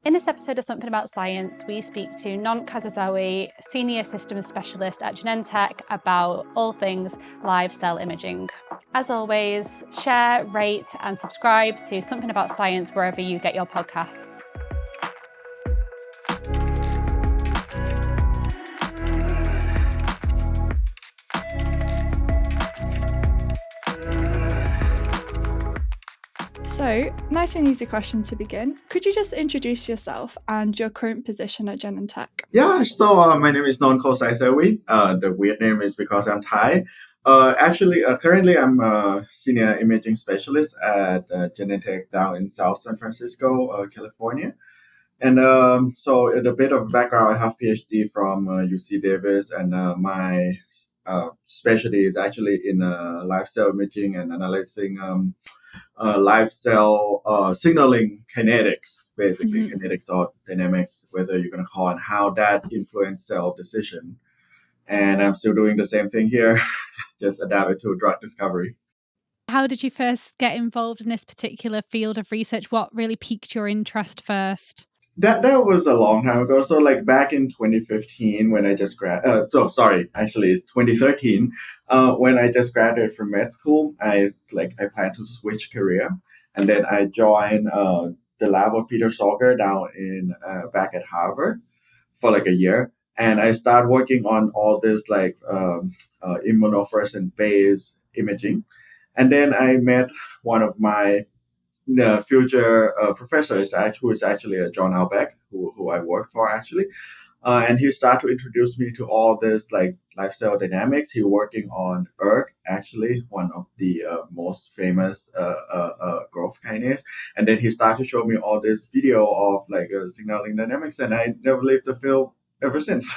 In this episode of Something About Science, we speak to Nont Kosaisawe, Senior Systems Specialist at Genentech, about all things live cell imaging. As always, share, rate and subscribe to Something About Science wherever you get your podcasts. So, nice and easy question to begin. Could you just introduce yourself and your current position at Genentech? Yeah, so my name is Nont Kosaisawe. The weird name is because I'm Thai. Currently I'm a senior imaging specialist at Genentech down in South San Francisco, California. And so a bit of background, I have PhD from UC Davis, and my specialty is actually in live cell imaging and analyzing live cell signaling kinetics, basically kinetics or dynamics, whether you're going to call it, how that influence cell decision. And I'm still doing the same thing here, just adapted to drug discovery. How did you first get involved in this particular field of research? What really piqued your interest first? That was a long time ago. So like back in 2015 when I just it's 2013 when I just graduated from med school. I plan to switch career, and then I joined the lab of Peter Sorger down in back at Harvard for like a year, and I started working on all this immunofluorescent based imaging, and then I met one of my future professors, who is actually John Albeck, who I work for actually. And he started to introduce me to all this like live cell dynamics. He working on ERK, actually, one of the most famous growth kinase. And then he started to show me all this video of signaling dynamics, and I never left the field ever since.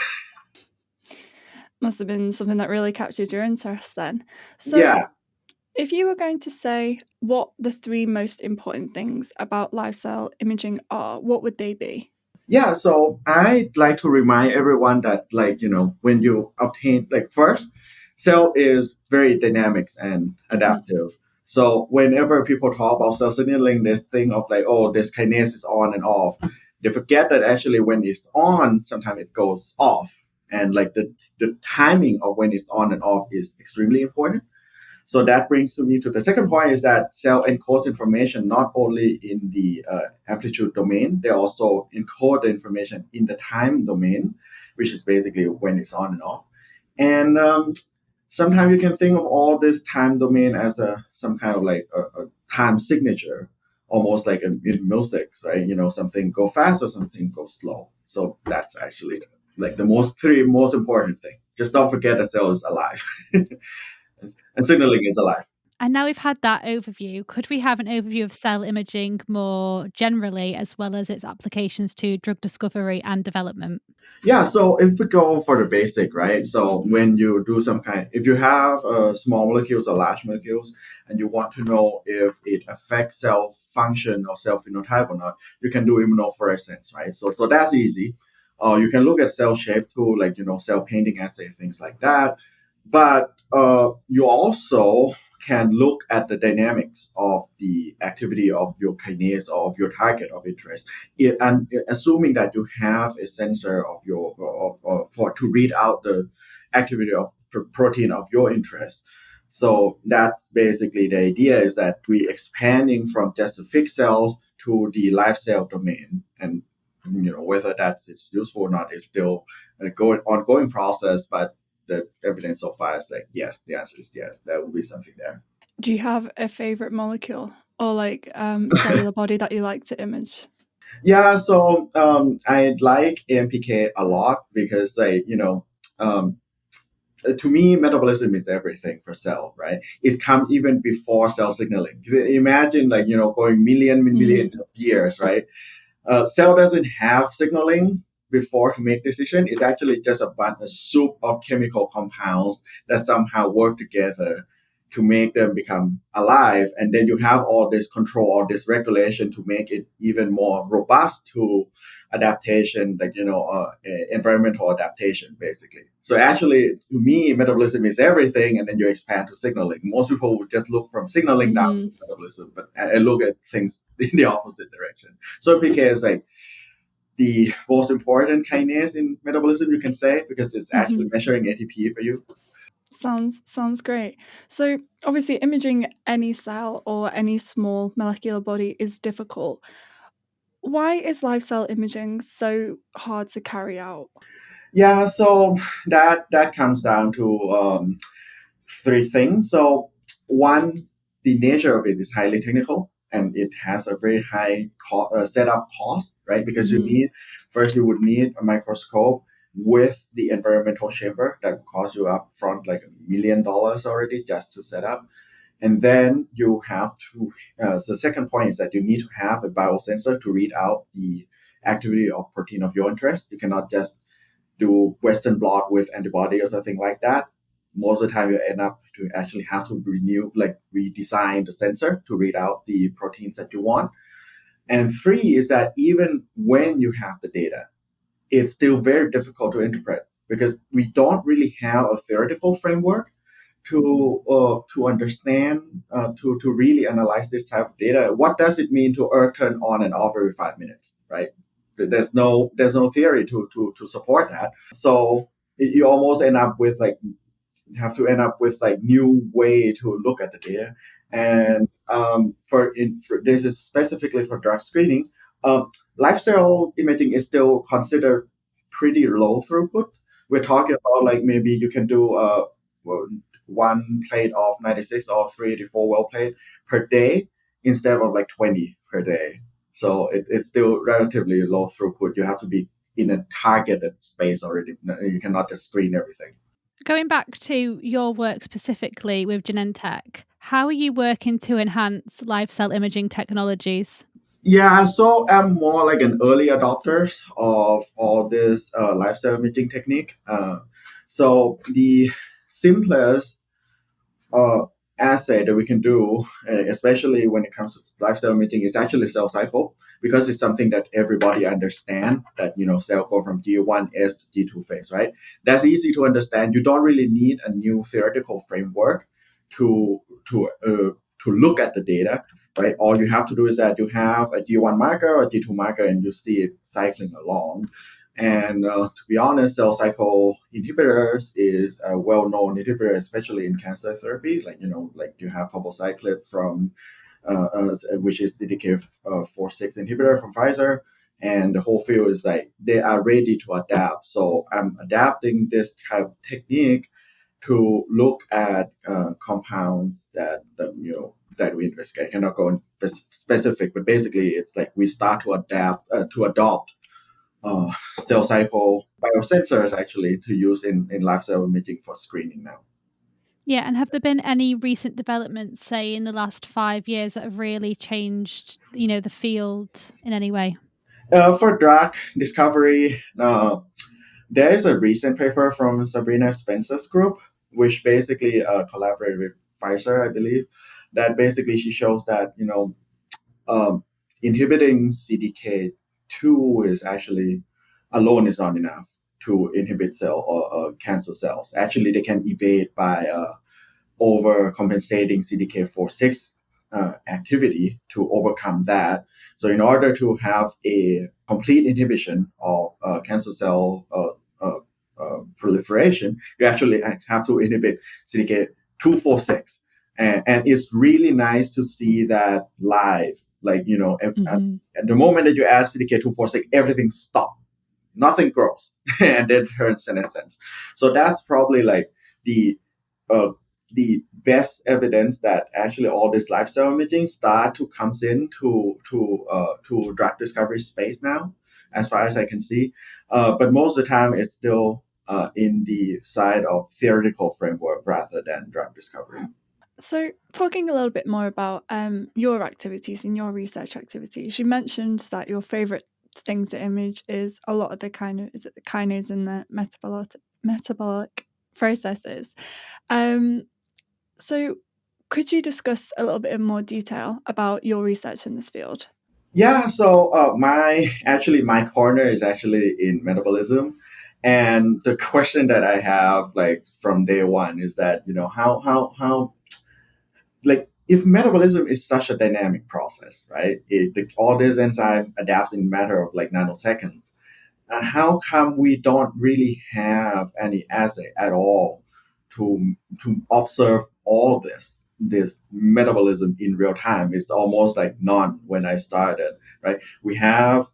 Must have been something that really captured your interest then. So, yeah. If you were going to say what the three most important things about live cell imaging are, what would they be? Yeah, so I'd like to remind everyone that, when you obtain, first, cell is very dynamic and adaptive. So whenever people talk about cell signaling, this thing of this kinase is on and off, they forget that actually when it's on, sometimes it goes off. And the timing of when it's on and off is extremely important. So that brings me to the second point, is that cell encodes information not only in the amplitude domain, they also encode the information in the time domain, which is basically when it's on and off. And sometimes you can think of all this time domain as some kind of a time signature, almost like in music, right? Something go fast or something go slow. So that's actually the three most important thing. Just don't forget that cell is alive. And signaling is alive. And now we've had that overview, could we have an overview of cell imaging more generally, as well as its applications to drug discovery and development? Yeah, so if we go for the basic, right? So when you do if you have small molecules or large molecules, and you want to know if it affects cell function or cell phenotype or not, you can do immunofluorescence, right? So that's easy. You can look at cell shape too, cell painting assay, things like that. But you also can look at the dynamics of the activity of your kinase or of your target of interest, and assuming that you have a sensor to read out the activity of protein of your interest. So that's basically the idea, is that we expanding from just the fixed cells to the live cell domain, and whether it's useful or not is still an ongoing process, but the evidence so far is yes, the answer is yes, there will be something there. Do you have a favorite molecule or cellular body that you like to image? Yeah, so I like AMPK a lot because to me, metabolism is everything for cell, right? It's come even before cell signaling. Imagine going million of years, right? Cell doesn't have signaling before to make decision. It's actually just a soup of chemical compounds that somehow work together to make them become alive. And then you have all this control or this regulation to make it even more robust to adaptation, environmental adaptation, basically. So actually, to me, metabolism is everything, and then you expand to signaling. Most people would just look from signaling down to metabolism, but I look at things in the opposite direction. So PK is the most important kinase in metabolism, you can say, because it's actually measuring ATP for you. Sounds great. So obviously imaging any cell or any small molecular body is difficult. Why is live cell imaging so hard to carry out? Yeah, so that comes down to three things. So one, the nature of it is highly technical, and it has a very high setup cost, right? Because you would need a microscope with the environmental chamber that would cost you up front like $1 million already just to set up. And then you have to, so the second point is that you need to have a biosensor to read out the activity of protein of your interest. You cannot just do Western blot with antibody or something like that. Most of the time you end up to actually have to redesign the sensor to read out the proteins that you want. And three is that even when you have the data, it's still very difficult to interpret because we don't really have a theoretical framework to understand, to really analyze this type of data. What does it mean to Earth turn on and off every 5 minutes, right? There's no theory to support that. So you almost end up with new way to look at the data. And for this is specifically for drug screening. Live cell imaging is still considered pretty low throughput. We're talking about like maybe you can do one plate of 96 or 384 well plate per day instead of like 20 per day. So it's still relatively low throughput. You have to be in a targeted space already. You cannot just screen everything. Going back to your work specifically with Genentech, how are you working to enhance live cell imaging technologies? Yeah, so I'm more like an early adopter of all this live cell imaging technique. So the simplest assay that we can do, especially when it comes to live cell imaging, is actually cell cycle because it's something that everybody understand that cell go from G1S to G2 phase, right? That's easy to understand. You don't really need a new theoretical framework to look at the data, right? All you have to do is that you have a G1 marker or G2 marker and you see it cycling along. And to be honest, cell cycle inhibitors is a well-known inhibitor, especially in cancer therapy. Like you have palbociclib from, which is CDK4/6 inhibitor from Pfizer, and the whole field is like they are ready to adapt. So I'm adapting this type of technique to look at compounds that we investigate. I cannot go in specific, but basically it's like we start to adopt cell cycle biosensors actually to use in live cell imaging for screening now. Yeah, and have there been any recent developments, say in the last 5 years, that have really changed, the field in any way? For drug discovery, there is a recent paper from Sabrina Spencer's group, which basically collaborated with Pfizer, I believe, that basically she shows that inhibiting CDK2 is actually alone is not enough to inhibit cell or cancer cells. Actually, they can evade by overcompensating CDK4/6 activity to overcome that. So in order to have a complete inhibition of cancer cell proliferation, you actually have to inhibit CDK2/4/6. And it's really nice to see that live. Like, at the moment that you add CDK2/4/6, everything stops. Nothing grows and then turns senescence. So that's probably like the best evidence that actually all this live cell imaging start to comes into to drug discovery space now, as far as I can see. But most of the time, it's still in the side of theoretical framework rather than drug discovery. So, talking a little bit more about your activities and your research activities, you mentioned that your favorite thing to image is a lot of the kinase and the metabolic processes. So, could you discuss a little bit in more detail about your research in this field? Yeah, so my corner is actually in metabolism, and the question that I have like from day one is that how like if metabolism is such a dynamic process, right? All this enzyme adapts in a matter of like nanoseconds. How come we don't really have any assay at all to observe all this metabolism in real time? It's almost like none when I started, right? We have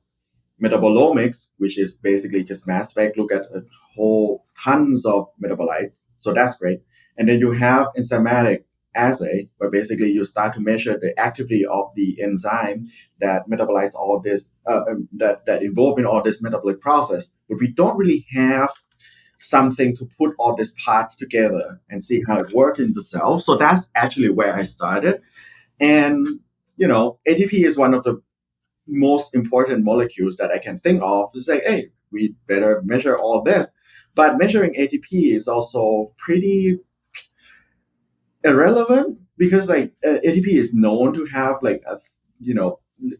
metabolomics, which is basically just mass spec, look at a whole tons of metabolites. So that's great. And then you have enzymatic assay, where basically you start to measure the activity of the enzyme that metabolites all this, that involve in all this metabolic process. But we don't really have something to put all these parts together and see how it works in the cell. So that's actually where I started. And, ATP is one of the most important molecules that I can think of to say, hey, we better measure all this. But measuring ATP is also pretty irrelevant because ATP is known to have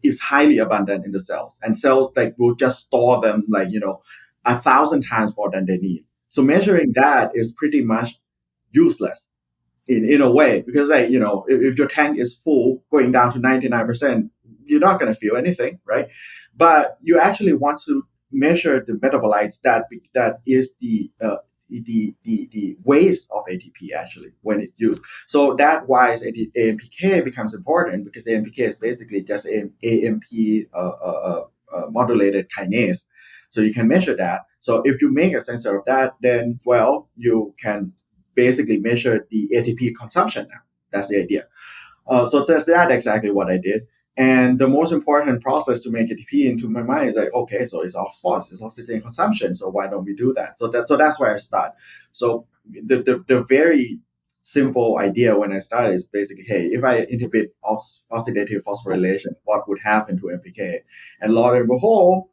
is highly abundant in the cells, and cells will just store them 1,000 times more than they need. So measuring that is pretty much useless in a way, because if your tank is full going down to 99%, you're not going to feel anything, right? But you actually want to measure the metabolites that is the waste of ATP actually when it's used. So that why AMPK becomes important, because AMPK is basically just AMP modulated kinase. So you can measure that. So if you make a sensor of that, then you can basically measure the ATP consumption now. That's the idea. So that's exactly what I did. And the most important process to make ATP into my mind is okay, so it's phosphorus, it's oxygen consumption. So why don't we do that? So that's where I start. So the very simple idea when I started is basically, hey, if I inhibit oxidative phosphorylation, what would happen to MPK? And lo and behold,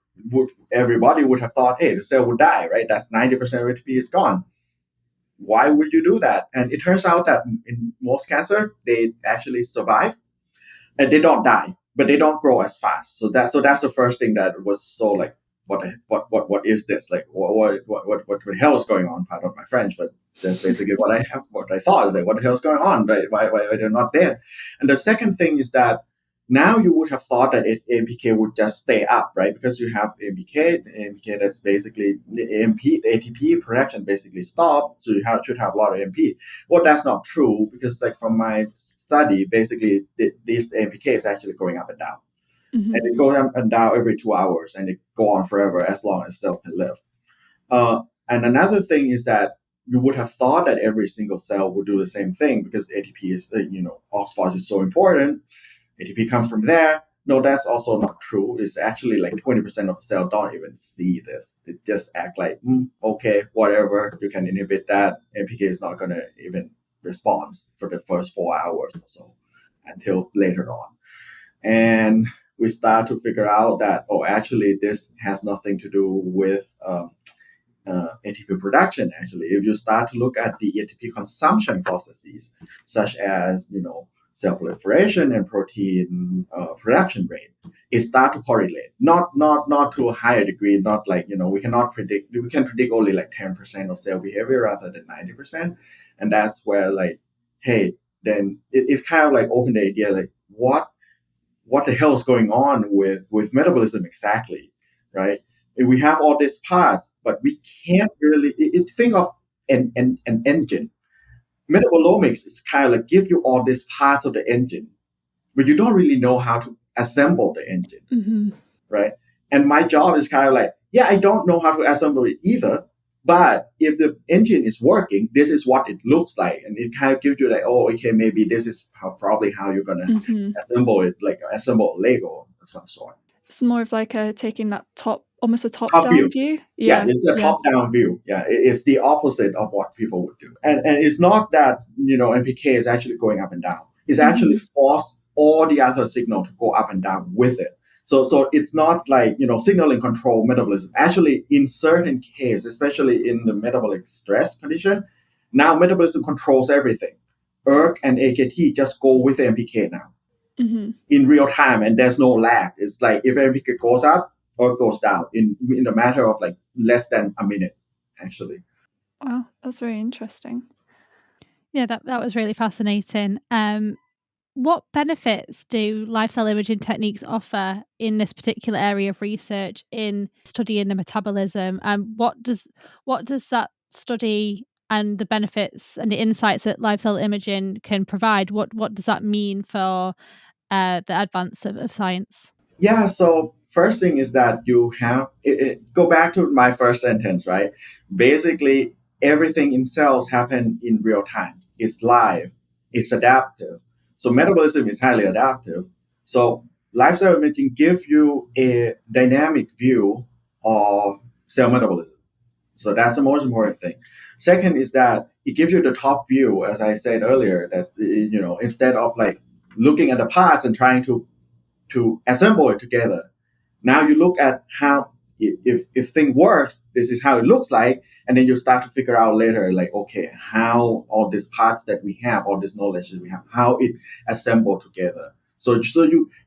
everybody would have thought, hey, the cell would die, right? That's 90% of ATP is gone. Why would you do that? And it turns out that in most cancer, they actually survive and they don't die, but they don't grow as fast. So that's the first thing that was so what is this? What the hell is going on? Pardon my French, but that's basically what I thought is what the hell is going on? Why they're not dead? And the second thing is that now you would have thought that AMPK would just stay up, right? Because you have AMPK that's basically the ATP production basically stopped, so you should have a lot of AMP. Well, that's not true, because from my study, basically this AMPK is actually going up and down. Mm-hmm. And it goes up and down every 2 hours, and it go on forever as long as cell can live. And another thing is that you would have thought that every single cell would do the same thing, because ATP is, phosphorus is so important. ATP comes from there. No, that's also not true. It's actually 20% of the cell don't even see this. It just act okay, whatever. You can inhibit that. MPK is not going to even respond for the first 4 hours or so until later on. And we start to figure out that, actually, this has nothing to do with ATP production. Actually, if you start to look at the ATP consumption processes, such as, cell proliferation and protein production rate, it start to correlate. Not to a higher degree. Not we cannot predict. We can predict only 10% of cell behavior rather than 90%, and that's where hey, then it's kind of open the idea what the hell is going on with metabolism exactly, right? And we have all these parts, but we can't really think of an engine. Metabolomics is kind of give you all these parts of the engine, but you don't really know how to assemble the engine, mm-hmm. right? And my job is kind of I don't know how to assemble it either, but if the engine is working, this is what it looks like. And it kind of gives you okay, maybe this is probably how you're going to mm-hmm. assemble it, assemble a Lego of some sort. It's more of taking that almost a top-down view. Yeah, it's a top-down view. Yeah, it's the opposite of what people would do. And it's not that, MPK is actually going up and down. It's mm-hmm. actually forced all the other signal to go up and down with it. So it's not signal and control metabolism. Actually, in certain cases, especially in the metabolic stress condition, now metabolism controls everything. ERK and AKT just go with MPK now. Mm-hmm. In real time, and there's no lag. It's if MPK goes up or goes down in a matter of less than a minute, actually. Wow, that's very interesting. Yeah, that was really fascinating. What benefits do live cell imaging techniques offer in this particular area of research in studying the metabolism? And what does that study and the benefits and the insights that live cell imaging can provide? What does that mean for the advance of science? Yeah, so first thing is that you have go back to my first sentence, right? Basically, everything in cells happen in real time. It's live, it's adaptive. So metabolism is highly adaptive. So live cell imaging gives you a dynamic view of cell metabolism. So that's the most important thing. Second is that it gives you the top view, as I said earlier, that instead of like looking at the parts and trying to assemble it together. Now you look at how if thing works, this is how it looks like, and then you start to figure out later, like, okay, how all these parts that we have, all this knowledge that we have, how it assembled together. So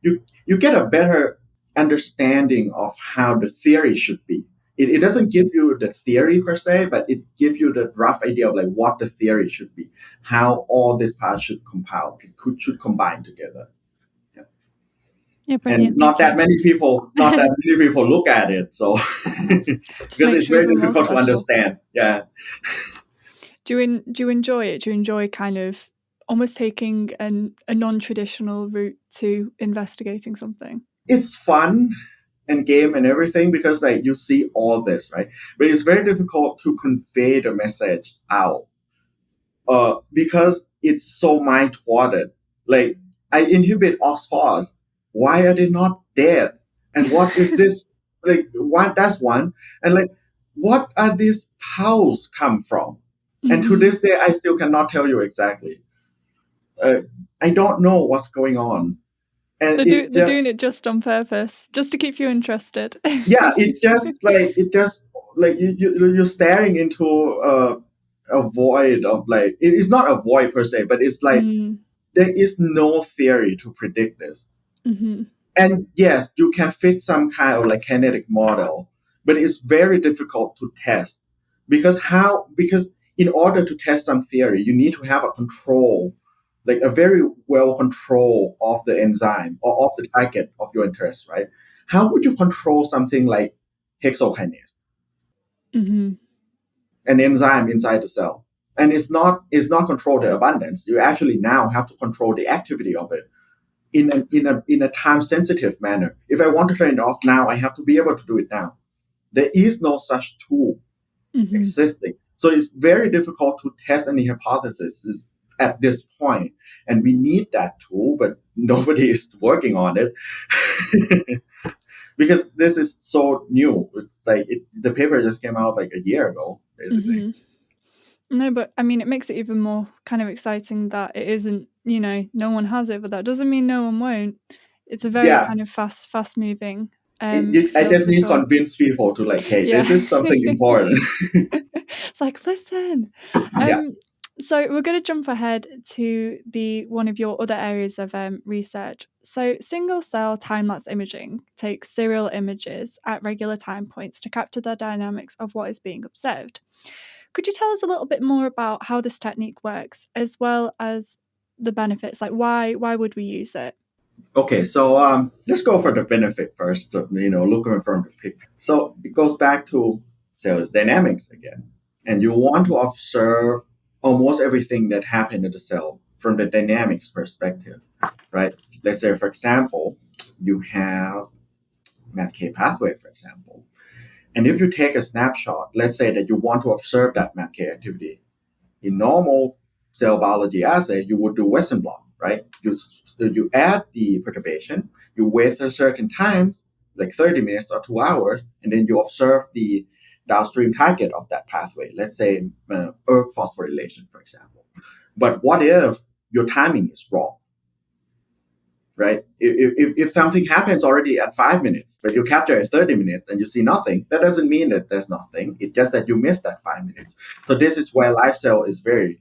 you get a better understanding of how the theory should be. It doesn't give you the theory per se, but it gives you the rough idea of like what the theory should be, how all these parts should should combine together. Yeah, And brilliant. not Thank that many people look at it, so because it's very difficult to understand. Yeah. Do you enjoy it? Do you enjoy kind of almost taking a non-traditional route to investigating something? It's fun and game and everything because like you see all this, right? But it's very difficult to convey the message out because it's so mind thwarted. Like I inhibit OXPHOS. Why are they not dead? And what is this? Like what? That's one. And like, what are these pulse come from? And to this day, I still cannot tell you exactly. I don't know what's going on. And they're doing it just on purpose, just to keep you interested. Yeah, it just like you're staring into a void of like it's not a void per se, but it's like there is no theory to predict this. Mm-hmm. And yes, you can fit some kind of like kinetic model, but it's very difficult to test because in order to test some theory, you need to have a control, like a very well control of the enzyme or of the target of your interest, right? How would you control something like hexokinase, an enzyme inside the cell? And it's not control the abundance. You actually now have to control the activity of it in a time sensitive manner. If I want to turn it off now, I have to be able to do it now. There is no such tool existing. So it's very difficult to test any hypothesis at this point. And we need that tool, but nobody is working on it. Because this is so new. It's like the paper just came out like a year ago, basically. No, but I mean, it makes it even more kind of exciting that it isn't, no one has it, but that doesn't mean no one won't. It's a very kind of fast moving. I just need to convince people to like, hey, this is something important. It's like, listen. So we're going to jump ahead to one of your other areas of research. So single cell time-lapse imaging takes serial images at regular time points to capture the dynamics of what is being observed. Could you tell us a little bit more about how this technique works, as well as the benefits? Like, why would we use it? Okay, so let's go for the benefit first. Looking from the picture. So it goes back to cell dynamics again, and you want to observe almost everything that happened in the cell from the dynamics perspective, right? Let's say, for example, you have MAPK pathway, for example. And if you take a snapshot, let's say that you want to observe that MAPK activity. In normal cell biology assay, you would do Western blot, right? You add the perturbation, you wait a certain times, like 30 minutes or 2 hours, and then you observe the downstream target of that pathway, let's say ERK phosphorylation, for example. But what if your timing is wrong, right? If something happens already at 5 minutes, but you capture at 30 minutes and you see nothing, that doesn't mean that there's nothing. It's just that you missed that 5 minutes. So this is where live cell is very,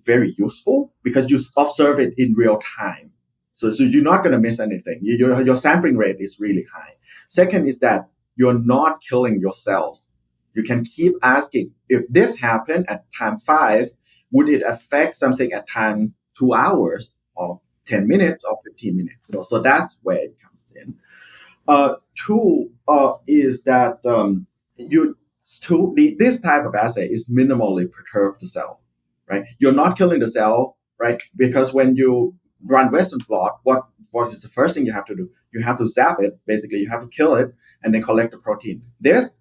very useful because you observe it in real time. So you're not going to miss anything. Your sampling rate is really high. Second is that you're not killing your cells. You can keep asking, if this happened at time 5, would it affect something at time 2 hours or 10 minutes or 15 minutes. So that's where it comes in. Two is that this type of assay is minimally perturb the cell, right? You're not killing the cell, right? Because when you run Western blot, what is the first thing you have to do? You have to zap it. Basically, you have to kill it and then collect the protein. This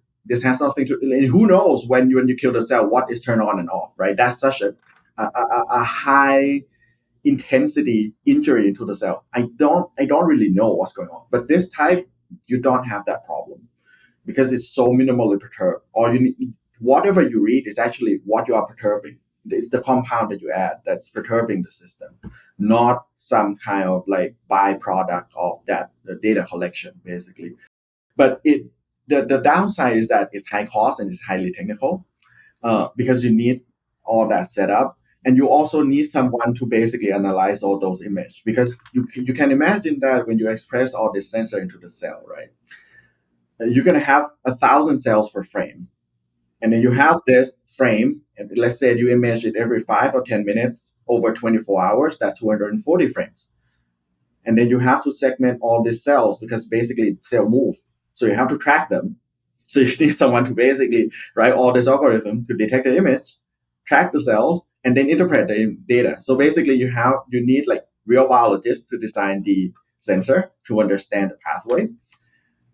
has nothing to. And who knows when you kill the cell, what is turned on and off, right? That's such a high intensity injury into the cell. I don't really know what's going on. But this type, you don't have that problem because it's so minimally perturbed. Or whatever you read is actually what you are perturbing. It's the compound that you add that's perturbing the system, not some kind of like byproduct of that the data collection, basically. But the downside is that it's high cost and it's highly technical because you need all that set up. And you also need someone to basically analyze all those images because you can imagine that when you express all this sensor into the cell, right? You're going to have 1,000 cells per frame. And then you have this frame, and let's say you image it every 5 or 10 minutes over 24 hours, that's 240 frames. And then you have to segment all these cells because basically cell move. So you have to track them. So you need someone to basically write all this algorithm to detect the image, track the cells, and then interpret the data. So basically you need like real biologists to design the sensor to understand the pathway,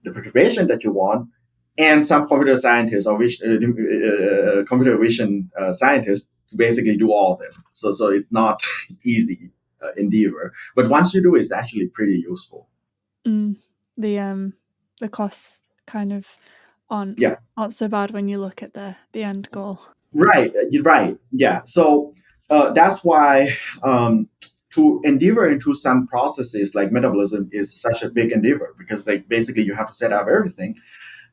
the perturbation that you want, and some computer scientists or computer vision scientists to basically do all of them. So it's not easy endeavor, but once you do, it's actually pretty useful. The costs kind of aren't so bad when you look at the end goal. Right. Yeah. So that's why to endeavor into some processes like metabolism is such a big endeavor because like basically you have to set up everything.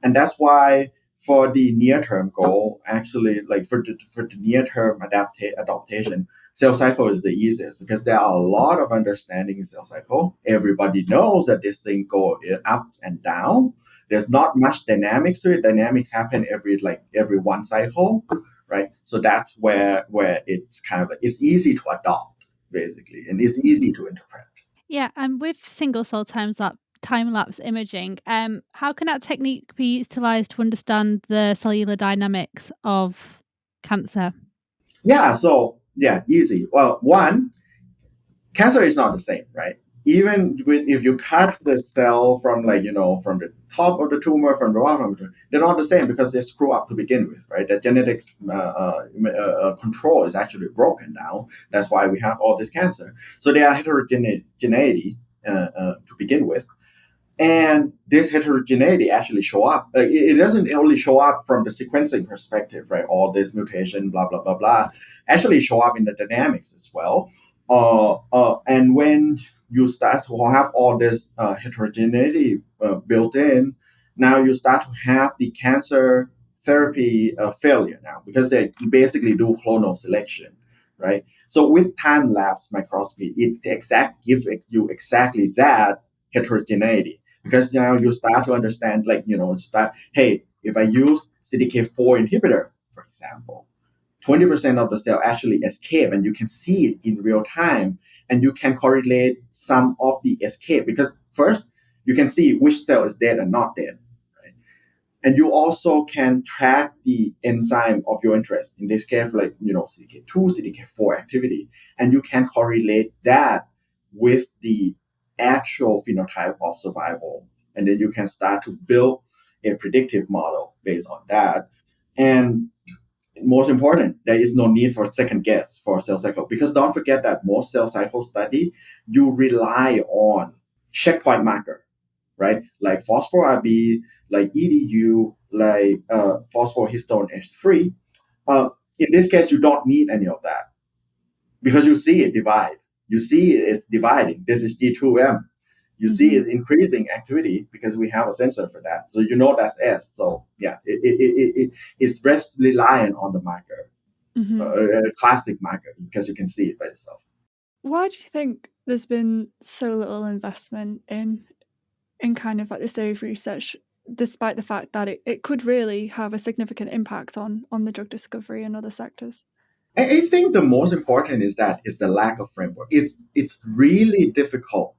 And that's why for the near-term goal, actually, like for the near-term adaptation, cell cycle is the easiest because there are a lot of understanding in cell cycle. Everybody knows that this thing goes up and down. There's not much dynamics to it. Dynamics happen every one cycle, right? So that's where it's kind of like, it's easy to adopt, basically, and it's easy to interpret. Yeah, and with single cell time-lapse imaging, how can that technique be utilized to understand the cellular dynamics of cancer? Yeah, so easy. Well, one, cancer is not the same, right? Even if you cut the cell from from the top of the tumor, from the bottom of the tumor, they're not the same because they screw up to begin with, right? The genetics control is actually broken down. That's why we have all this cancer. So they are heterogeneity to begin with. And this heterogeneity actually show up. It doesn't only show up from the sequencing perspective, right? All this mutation, blah, blah, blah, blah, actually show up in the dynamics as well. And when you start to have all this heterogeneity built in, now you start to have the cancer therapy failure now because they basically do clonal selection, right? So with time-lapse microscopy, it gives you exactly that heterogeneity. Because now you start to understand, hey, if I use CDK4 inhibitor, for example, 20% of the cell actually escape, and you can see it in real time, and you can correlate some of the escape because first you can see which cell is dead and not dead, right? And you also can track the enzyme of your interest. In this case, CDK2, CDK4 activity, and you can correlate that with the actual phenotype of survival. And then you can start to build a predictive model based on that. And most important, there is no need for second guess for cell cycle because don't forget that most cell cycle study, you rely on checkpoint marker, right? Like phospho-Rb, like EDU, like phosphohistone H3. In this case, you don't need any of that because you see it divide. You see it's dividing. This is G2M. You see it's increasing activity because we have a sensor for that. So you know that's S. So yeah, it's best reliant on the marker, a classic marker, because you can see it by yourself. Why do you think there's been so little investment in kind of like this area of research, despite the fact that it could really have a significant impact on the drug discovery and other sectors? I think the most important is the lack of framework. It's really difficult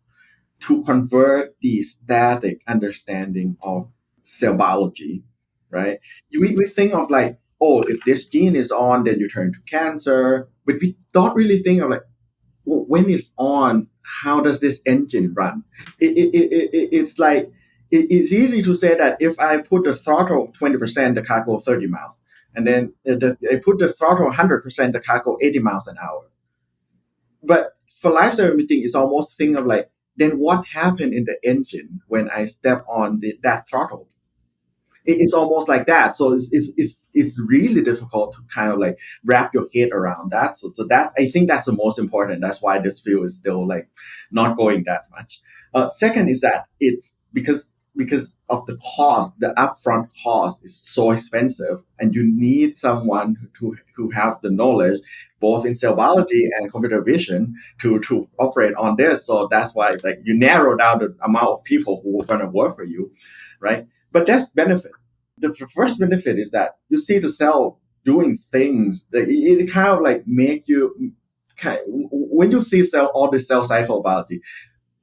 to convert the static understanding of cell biology, right? We think of like, oh, if this gene is on, then you turn to cancer, but we don't really think of like, well, when it's on, how does this engine run? It's like it's easy to say that if I put the throttle 20%, the car go 30 miles, and then I put the throttle 100%, the car go 80 miles an hour. But for lifestyle imaging, it's almost think of like, then what happened in the engine when I step on that throttle? It's almost like that. So it's really difficult to kind of like wrap your head around that. So that I think that's the most important. That's why this field is still like not going that much. Second is that it's because of the cost, the upfront cost is so expensive, and you need someone who have the knowledge both in cell biology and computer vision to operate on this. So that's why like you narrow down the amount of people who are going to work for you, right? But that's benefit. The first benefit is that you see the cell doing things. That it kind of like make you when you see all the cell cycle biology,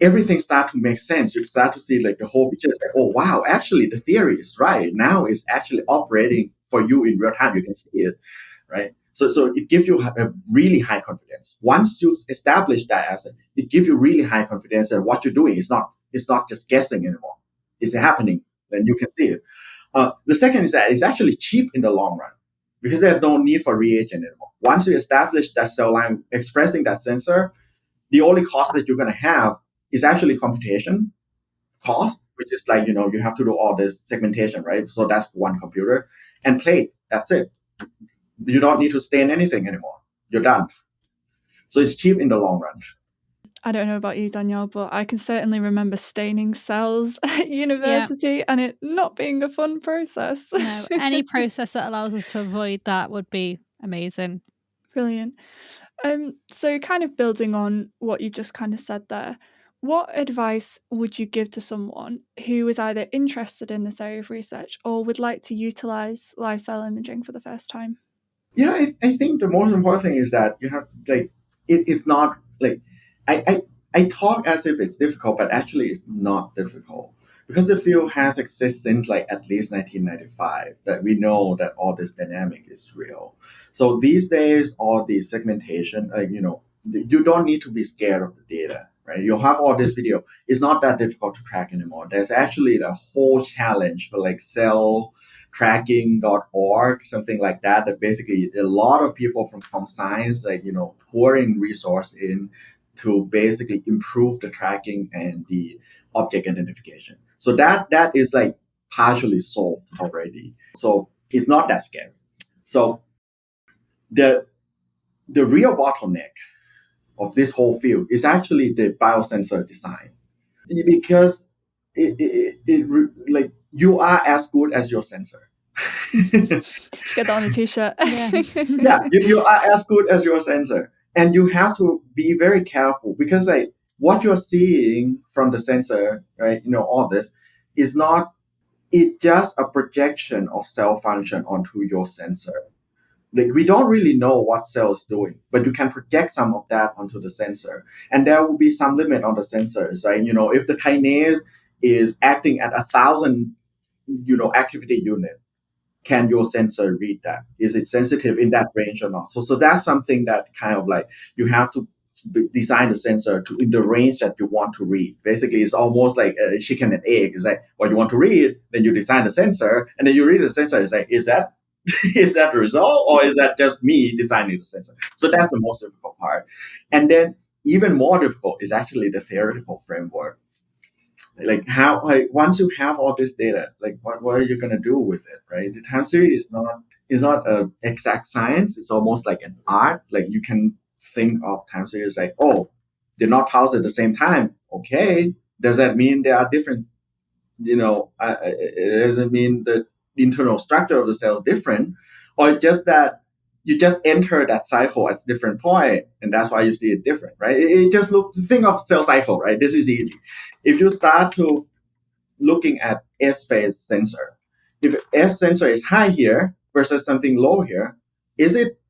everything start to make sense. You start to see like the whole picture. It's like, oh wow, actually the theory is right. Now it's actually operating for you in real time. You can see it, right? So it gives you a really high confidence. Once you establish that asset, it gives you really high confidence that what you're doing is not just guessing anymore. It's happening, and you can see it. The second is that it's actually cheap in the long run because there's no need for reagent anymore. Once you establish that cell line expressing that sensor, the only cost that you're going to have is actually computation cost, which is like, you have to do all this segmentation, right? So that's one computer and plates. That's it. You don't need to stain anything anymore. You're done. So it's cheap in the long run. I don't know about you, Danielle, but I can certainly remember staining cells at university and it not being a fun process. No, any process that allows us to avoid that would be amazing. Brilliant. So kind of building on what you just kind of said there, what advice would you give to someone who is either interested in this area of research or would like to utilize live cell imaging for the first time? Yeah, I think the most important thing is that you have like it's not like I talk as if it's difficult, but actually it's not difficult because the field has existed since like at least 1995 that we know that all this dynamic is real. So these days, all the segmentation, you don't need to be scared of the data, right? You have all this video. It's not that difficult to track anymore. There's actually a whole challenge for like celltracking.org, something like that. That basically a lot of people from science, pouring resource in to basically improve the tracking and the object identification. So that is like partially solved already. So it's not that scary. So the real bottleneck of this whole field is actually the biosensor design, because like you are as good as your sensor. Just get that on a t-shirt. Yeah, you are as good as your sensor, and you have to be very careful because like what you're seeing from the sensor, right? All this is not it's just a projection of cell function onto your sensor. Like we don't really know what cell is doing, but you can project some of that onto the sensor, and there will be some limit on the sensors, right? If the kinase is acting at 1,000, activity unit, can your sensor read that? Is it sensitive in that range or not? So that's something that kind of like you have to design the sensor to in the range that you want to read. Basically, it's almost like a chicken and egg. It's like what you want to read, then you design the sensor, and then you read the sensor. It's like, is that the result, or is that just me designing the sensor? So that's the most difficult part. And then even more difficult is actually the theoretical framework. Like how, like once you have all this data, like what are you gonna do with it, right? The time series is not an exact science. It's almost like an art. Like you can think of time series like, oh, they're not housed at the same time. Okay, does that mean they are different? It doesn't mean that the internal structure of the cell is different, or just that you just enter that cycle at a different point, and that's why you see it different, right? It just think of cell cycle, right? This is easy. If you start to looking at S phase sensor, if S sensor is high here versus something low here, is it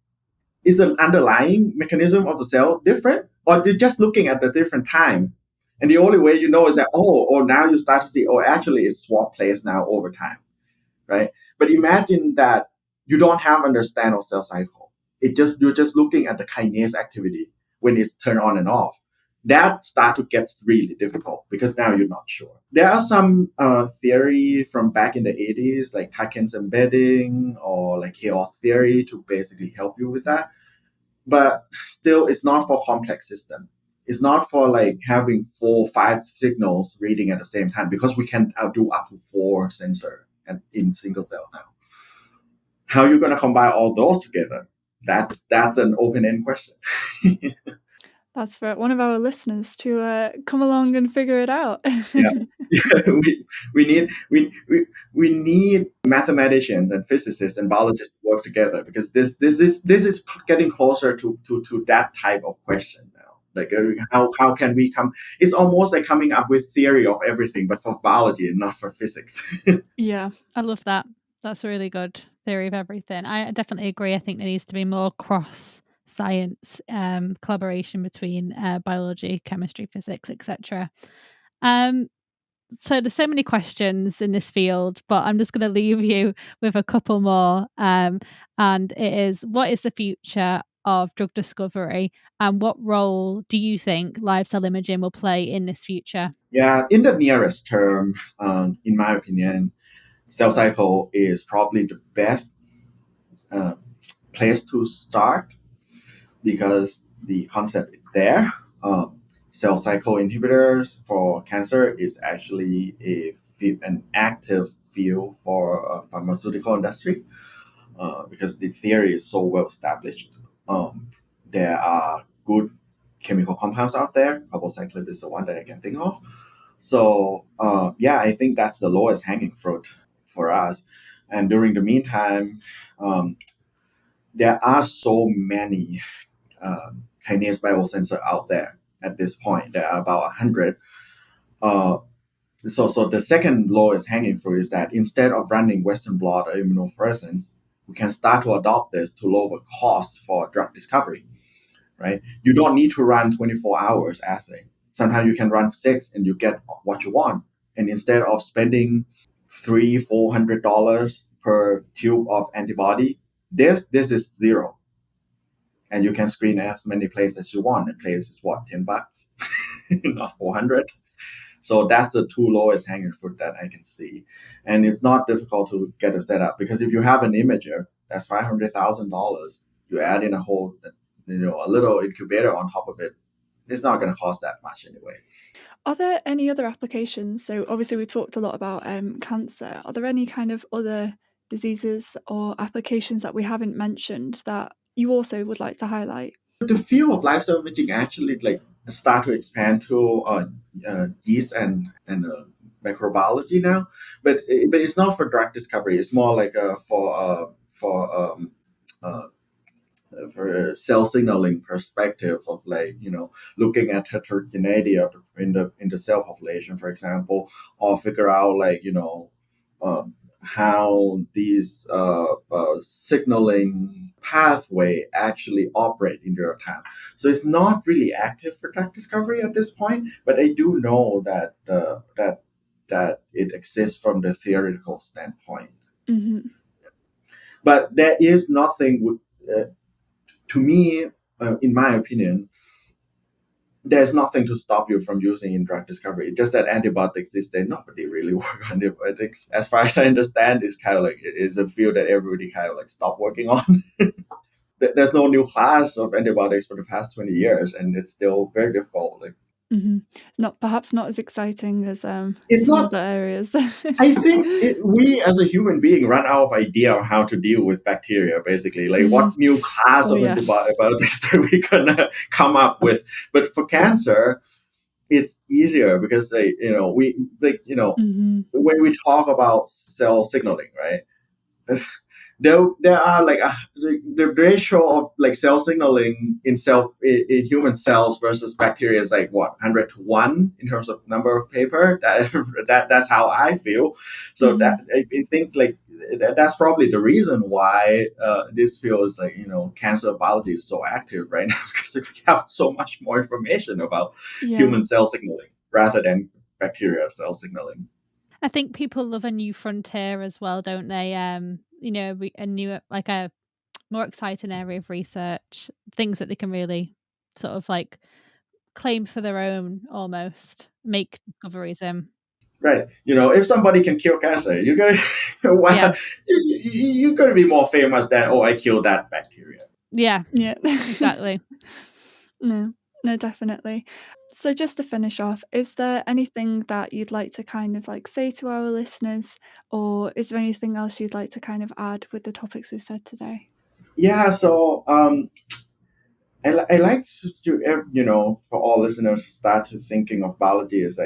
is the underlying mechanism of the cell different, or they're just looking at the different time? And the only way you know is that, now you start to see, actually it's swap place now over time, right? But imagine that you don't have understand of cell cycle. You're just looking at the kinase activity when it's turned on and off. That start to get really difficult because now you're not sure. There are some theory from back in the 80s, like Taken's embedding or like chaos theory to basically help you with that. But still, it's not for complex system. It's not for like having 4-5 signals reading at the same time, because we can do up to 4 sensor and in single cell now. How are you going to combine all those together? That's an open-end question. That's for one of our listeners to come along and figure it out. Yeah. we need mathematicians and physicists and biologists to work together, because this is getting closer to that type of question now. Like how can we come? It's almost like coming up with theory of everything, but for biology and not for physics. Yeah, I love that. That's a really good theory of everything. I definitely agree. I think there needs to be more cross science collaboration between biology, chemistry, physics, etc. So there's so many questions in this field, but I'm just going to leave you with a couple more. And it is, what is the future of drug discovery, and what role do you think live cell imaging will play in this future? Yeah, in the nearest term, in my opinion, cell cycle is probably the best place to start, because the concept is there. Cell cycle inhibitors for cancer is actually an active field for pharmaceutical industry, because the theory is so well established. There are good chemical compounds out there. Carbocyclib is the one that I can think of. So I think that's the lowest hanging fruit for us. And during the meantime, there are so many kinase biosensor out there at this point. There are about 100. So the second lowest hanging fruit is that instead of running Western blot or immunofluorescence, we can start to adopt this to lower cost for drug discovery, right? You don't need to run 24 hours assay. Sometimes you can run 6 and you get what you want. And instead of spending $300-$400 per tube of antibody, this is zero. And you can screen as many places as you want. And place is what, $10? Not 400. So that's the two lowest hanging fruit that I can see. And it's not difficult to get a setup, because if you have an imager, that's $500,000. You add in a whole, a little incubator on top of it. It's not going to cost that much anyway. Are there any other applications? So obviously we talked a lot about cancer. Are there any kind of other diseases or applications that we haven't mentioned that you also would like to highlight? The field of life cell imaging actually start to expand to yeast and microbiology now, but it's not for drug discovery. It's more like for cell signaling perspective of looking at heterogeneity in the cell population, for example, or figure out how these signaling pathway actually operate in real time. So it's not really active for drug discovery at this point, but I do know that that it exists from the theoretical standpoint. Mm-hmm. But there is nothing to me, in my opinion, there's nothing to stop you from using in drug discovery. It's just that antibiotics these days, nobody really work on antibiotics. As far as I understand, it's kind of like it is a field that everybody kind of like stopped working on. There's no new class of antibiotics for the past 20 years, and it's still very difficult. Mm-hmm. It's perhaps not as exciting as It's some not. other areas. I think we as a human being run out of idea of how to deal with bacteria, basically. What new class of antibiotics are we gonna come up with? But for cancer, it's easier because Mm-hmm. when we talk about cell signaling, right? there are like the ratio of like cell signaling in human cells versus bacteria is like what 100 to 1 in terms of number of paper. That's how I feel. So that I think like that's probably the reason why this field is like cancer biology is so active right now because we have so much more information about human cell signaling rather than bacteria cell signaling. I think people love a new frontier as well, don't they? A new, like a more exciting area of research, things that they can really sort of like claim for their own, almost make discoveries in. Right. If somebody can cure cancer, you're going you're going to be more famous than, I killed that bacteria. Yeah. Yeah. Exactly. No, definitely. So just to finish off, is there anything that you'd like to kind of like say to our listeners, or is there anything else you'd like to kind of add with the topics we've said today? Yeah. So I like to for all listeners to start to thinking of biology as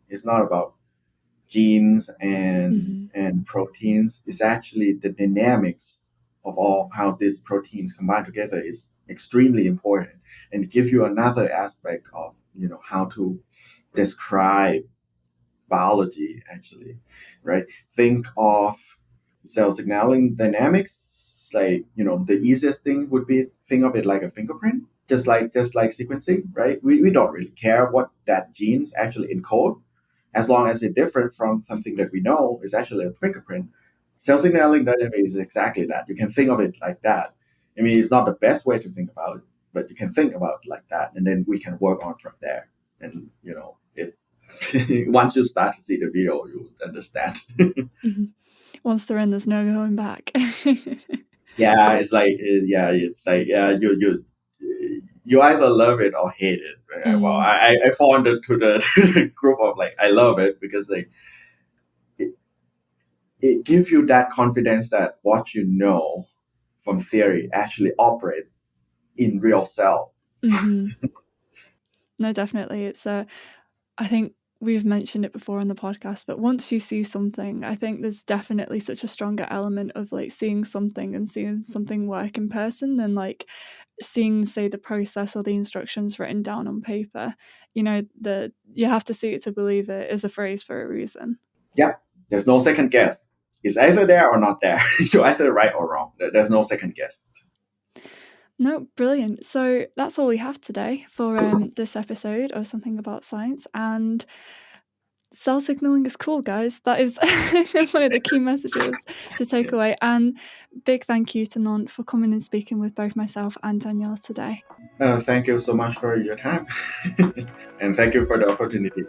it's not about genes and proteins. It's actually the dynamics of all how these proteins combine together is extremely important, and give you another aspect of how to describe biology actually, right? Think of cell signaling dynamics, like the easiest thing would be think of it like a fingerprint, just like sequencing, right? We don't really care what that genes actually encode as long as it's different from something that we know is actually a fingerprint. Cell signaling dynamics is exactly that. You can think of it like that. I mean, it's not the best way to think about it, but you can think about it like that, and then we can work on from there. And it's once you start to see the video, you understand. Once they're in, there's no going back. Yeah, it's like you either love it or hate it. Right? Well, I fall into the group of like I love it because like it gives you that confidence that what you know from theory actually operate in real cell. No, definitely. It's I think we've mentioned it before on the podcast, but once you see something, I think there's definitely such a stronger element of like seeing something and seeing something work in person than like seeing, say, the process or the instructions written down on paper. You have to see it to believe it is a phrase for a reason. Yep. There's no second guess. It's either there or not there. You're either right or wrong. There's no second guess. No, brilliant. So that's all we have today for this episode of Something About Science. And cell signaling is cool, guys. That is one of the key messages to take away. And big thank you to Nont for coming and speaking with both myself and Danielle today. Thank you so much for your time. And thank you for the opportunity.